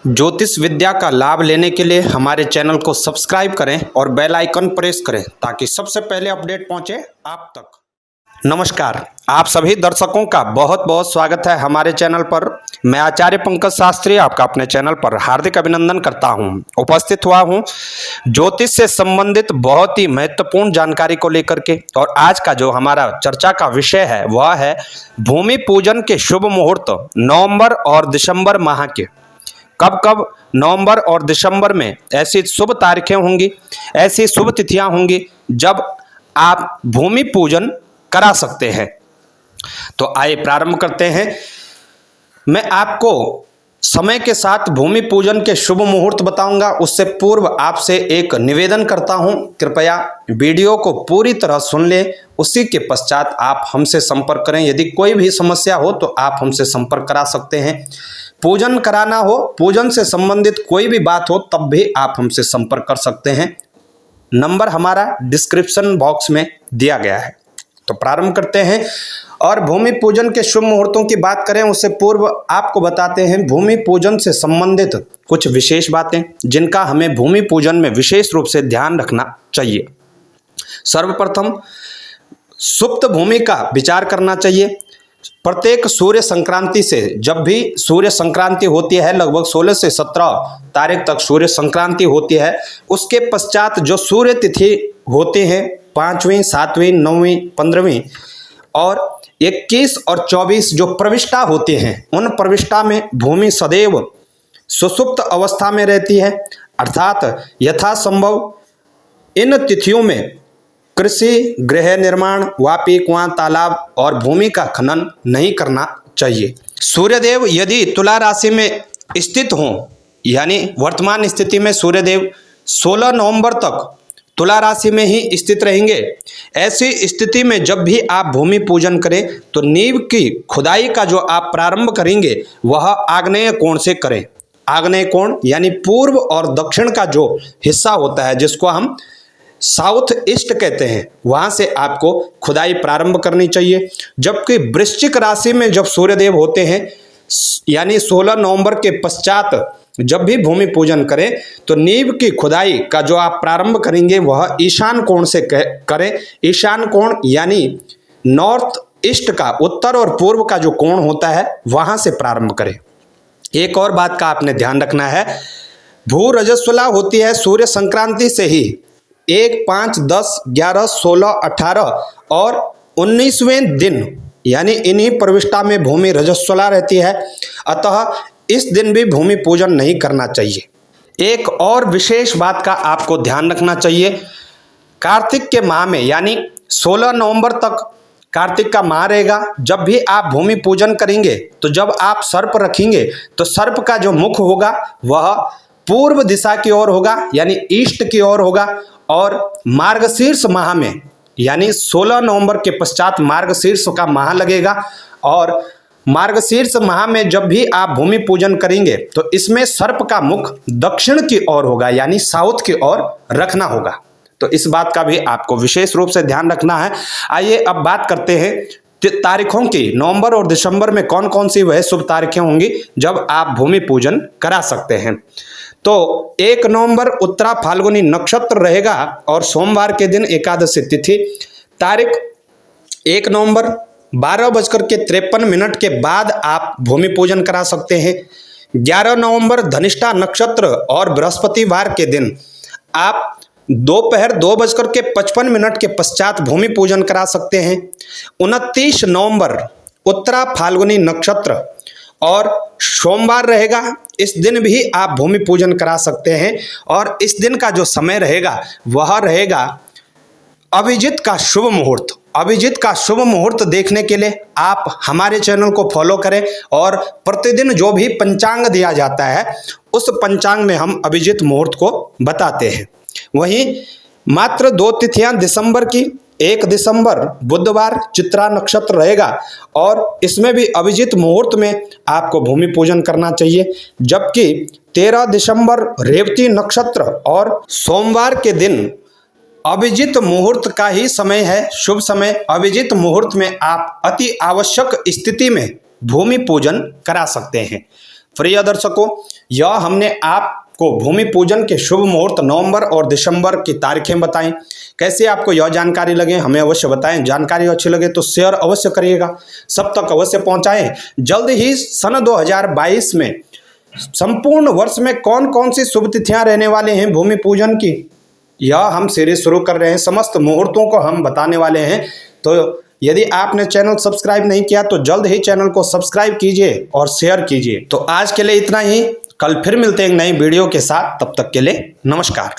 ज्योतिष विद्या का लाभ लेने के लिए हमारे चैनल को सब्सक्राइब करें और बेल आइकन प्रेस करें ताकि सबसे पहले अपडेट पहुंचे आप तक। नमस्कार, आप सभी दर्शकों का बहुत बहुत स्वागत है हमारे चैनल पर। मैं आचार्य पंकज शास्त्री आपका अपने चैनल पर हार्दिक अभिनंदन करता हूं। उपस्थित हुआ हूं ज्योतिष से संबंधित बहुत ही महत्वपूर्ण जानकारी को लेकर के। और आज का जो हमारा चर्चा का विषय है वह है भूमि पूजन के शुभ मुहूर्त नवंबर और दिसंबर माह के। कब कब नवंबर और दिसंबर में ऐसी शुभ तारीखें होंगी, ऐसी शुभ तिथियां होंगी जब आप भूमि पूजन करा सकते हैं। तो आइए प्रारंभ करते हैं। मैं आपको समय के साथ भूमि पूजन के शुभ मुहूर्त बताऊंगा। उससे पूर्व आपसे एक निवेदन करता हूं, कृपया वीडियो को पूरी तरह सुन लें। उसी के पश्चात आप हमसे संपर्क करें। यदि कोई भी समस्या हो तो आप हमसे संपर्क करा सकते हैं। पूजन कराना हो, पूजन से संबंधित कोई भी बात हो तब भी आप हमसे संपर्क कर सकते हैं। नंबर हमारा डिस्क्रिप्शन बॉक्स में दिया गया है। तो प्रारंभ करते हैं। और भूमि पूजन के शुभ मुहूर्तों की बात करें उससे पूर्व आपको बताते हैं भूमि पूजन से संबंधित कुछ विशेष बातें जिनका हमें भूमि पूजन में विशेष रूप से ध्यान रखना चाहिए। सर्वप्रथम सुप्त भूमि का विचार करना चाहिए। प्रत्येक सूर्य संक्रांति से, जब भी सूर्य संक्रांति होती है, लगभग 16 से 17 तारीख तक सूर्य संक्रांति होती है, उसके पश्चात जो सूर्य तिथि होती है 5वीं, 7वीं, 9वीं, 15वीं और 21 और 24 जो प्रविष्टा होती हैं, उन प्रविष्टा में भूमि सदैव सुसुप्त अवस्था में रहती है। अर्थात यथासंभव इन तिथियों में कृषि, गृह निर्माण, वापी, कुआं, तालाब और भूमि का खनन नहीं करना चाहिए। सूर्यदेव यदि तुला राशि में स्थित हों, यानी वर्तमान स्थिति में सूर्यदेव 16 नवंबर तक तुला राशि में ही स्थित रहेंगे। ऐसी स्थिति में जब भी आप भूमि पूजन करें तो नींव की खुदाई का जो आप प्रारंभ करेंगे वह आग्नेय कोण से करें। आग्नेय कोण यानी पूर्व और दक्षिण का जो हिस्सा होता है, जिसको हम साउथ ईस्ट कहते हैं, वहां से आपको खुदाई प्रारंभ करनी चाहिए। जबकि वृश्चिक राशि में जब सूर्यदेव होते हैं, यानी 16 नवंबर के पश्चात जब भी भूमि पूजन करें तो नींव की खुदाई का जो आप प्रारंभ करेंगे वह ईशान कोण से करें। ईशान कोण यानी नॉर्थ ईस्ट का, उत्तर और पूर्व का जो कोण होता है वहां से प्रारंभ करें। एक और बात का आपने ध्यान रखना है, भू रजस्वला होती है सूर्य संक्रांति से ही 1, 5, 10, 11, 16, 18 और 19वें दिन, यानी इन्हीं प्रविष्टा में भूमि रजस्वला रहती है। अतः इस दिन भी भूमि पूजन नहीं करना चाहिए। एक और विशेष बात का आपको ध्यान रखना चाहिए, कार्तिक के माह में, यानी 16 नवंबर तक कार्तिक का माह रहेगा। जब भी आप भूमि पूजन करेंगे तो जब आप सर्प रखेंगे तो सर्प का जो मुख होगा वह पूर्व दिशा की ओर होगा, यानी ईस्ट की ओर होगा। और मार्गशीर्ष माह में, यानी 16 नवंबर के पश्चात मार्गशीर्ष का माह लगेगा। और मार्गशीर्ष माह में जब भी आप भूमि पूजन करेंगे तो इसमें सर्प का मुख दक्षिण की ओर होगा, यानी साउथ की ओर रखना होगा। तो इस बात का भी आपको विशेष रूप से ध्यान रखना है। आइए अब बात करते हैं तारीखों की। नवंबर और दिसंबर में कौन कौन सी वह शुभ तारीखें होंगी जब आप भूमि पूजन करा सकते हैं। तो 1 नवंबर उत्तरा फाल्गुनी नक्षत्र रहेगा और सोमवार के दिन एकादशी तिथि। तारीख 1 नवंबर 12:53 के बाद आप भूमि पूजन करा सकते हैं। 11 नवंबर धनिष्ठा नक्षत्र और बृहस्पतिवार के दिन आप दोपहर 2:55 के पश्चात भूमि पूजन करा सकते हैं। 29 नवंबर उत्तरा फाल्गुनी नक्षत्र और सोमवार रहेगा, इस दिन भी आप भूमि पूजन करा सकते हैं। और इस दिन का जो समय रहेगा वह रहेगा अभिजीत का शुभ मुहूर्त। अभिजीत का शुभ मुहूर्त देखने के लिए आप हमारे चैनल को फॉलो करें और प्रतिदिन जो भी पंचांग दिया जाता है उस पंचांग में हम अभिजीत मुहूर्त को बताते हैं। वहीं मात्र 2 तिथियां दिसंबर की, 1 दिसंबर बुधवार चित्रा नक्षत्र रहेगा और इसमें भी अभिजीत मुहूर्त में आपको भूमि पूजन करना चाहिए। जबकि 13 दिसंबर रेवती नक्षत्र और सोमवार के दिन अभिजीत मुहूर्त का ही समय है, शुभ समय। अभिजीत मुहूर्त में आप अति आवश्यक स्थिति में भूमि पूजन करा सकते हैं। फ्री है दर्शकों। यह हमने आपको भूमि पूजन के शुभ मुहूर्त नवंबर और दिसंबर की तारीखें बताएं। कैसे आपको यह जानकारी लगे हमें अवश्य बताएं। जानकारी अच्छी लगे तो शेयर अवश्य करिएगा, सब तक अवश्य पहुंचाएं। जल्द ही सन 2022 में संपूर्ण वर्ष में कौन कौन सी शुभ तिथियां रहने वाले हैं भूमि पूजन की, यह हम सीरीज शुरू कर रहे हैं। समस्त मुहूर्तों को हम बताने वाले हैं। तो यदि आपने चैनल सब्सक्राइब नहीं किया तो जल्द ही चैनल को सब्सक्राइब कीजिए और शेयर कीजिए। तो आज के लिए इतना ही, कल फिर मिलते हैं एक नई वीडियो के साथ। तब तक के लिए नमस्कार।